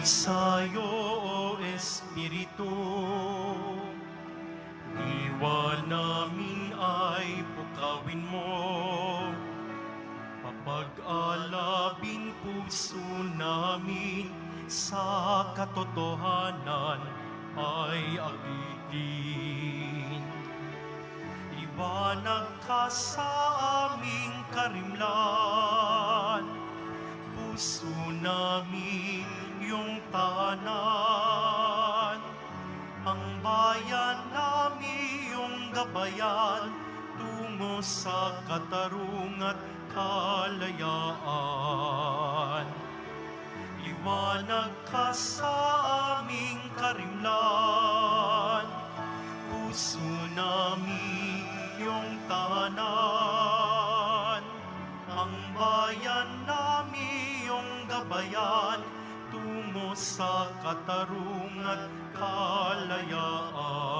sa'yo, O Espiritu. Diwa namin ay pukawin mo, papag-alabing puso namin sa katotohanan ay agitin. Liwanag ka sa aming karimlan, puso namin iyong tahanan. Ang bayan namin iyong gabayan, tungo sa katarungan at kalayaan. Liwanag ka sa aming karimlan, puso namin iyong tahanan. Ang bayan namin iyong gabayan, tungo sa katarungan at kalayaan.